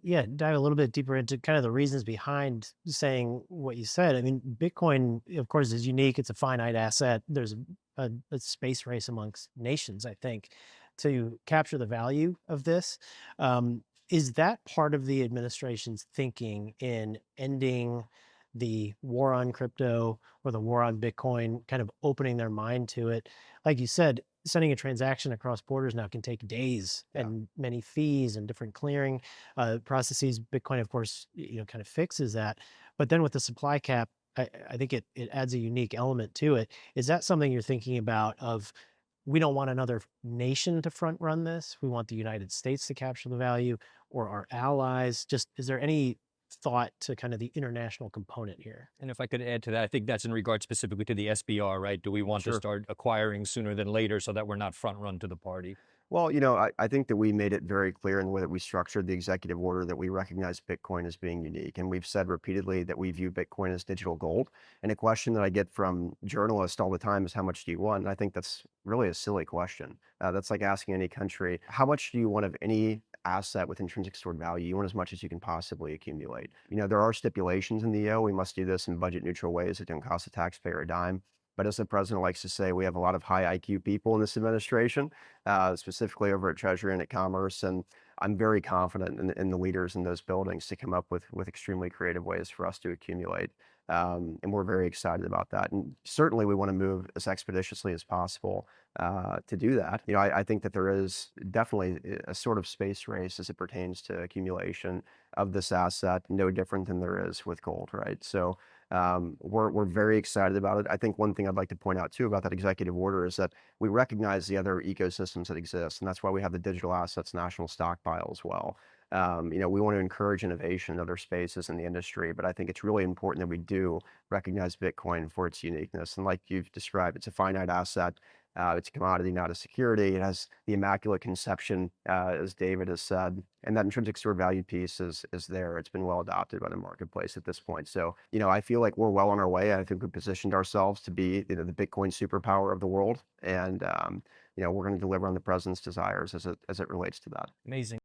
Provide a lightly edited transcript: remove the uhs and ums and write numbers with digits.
Yeah, dive a little bit deeper into kind of the reasons behind saying what you said. I mean, Bitcoin, of course, is unique. It's a finite asset. There's a space race amongst nations, I think, to capture the value of this. Is that part of the administration's thinking in ending the war on crypto or the war on Bitcoin, kind of opening their mind to it? Like you said, sending a transaction across borders now can take days Yeah. and many fees and different clearing processes. Bitcoin, of course, kind of fixes that. But then with the supply cap, I think it adds a unique element to it. Is that something you're thinking about of we don't want another nation to front run this. We want the United States to capture the value or our allies. Just is there any thought to kind of the international component here? And if I could add to that, I think that's in regard specifically to the SBR, right? Do we want to Sure. start acquiring sooner than later so that we're not front run to the party? Well, I think that we made it very clear in the way that we structured the executive order that we recognize Bitcoin as being unique. And we've said repeatedly that we view Bitcoin as digital gold. And a question that I get from journalists all the time is, how much do you want? And I think that's really a silly question. That's like asking any country, how much do you want of any asset with intrinsic stored value? You want as much as you can possibly accumulate. There are stipulations in the EO. We must do this in budget neutral ways that don't cost the taxpayer a dime. But as the president likes to say, we have a lot of high IQ people in this administration, specifically over at Treasury and at Commerce. And I'm very confident in the leaders in those buildings to come up with extremely creative ways for us to accumulate. And we're very excited about that. And certainly we want to move as expeditiously as possible to do that. I think that there is definitely a sort of space race as it pertains to accumulation of this asset, no different than there is with gold, right? So we're very excited about it. I think one thing I'd like to point out too about that executive order is that we recognize the other ecosystems that exist, and that's why we have the digital assets national stockpile as well. We want to encourage innovation in other spaces in the industry, but I think it's really important that we do recognize Bitcoin for its uniqueness. And like you've described, it's a finite asset. It's a commodity, not a security. It has the immaculate conception, as David has said, and that intrinsic stored value piece is there. It's been well adopted by the marketplace at this point. So, I feel like we're well on our way. I think we positioned ourselves to be, the Bitcoin superpower of the world, and we're going to deliver on the president's desires as it relates to that. Amazing.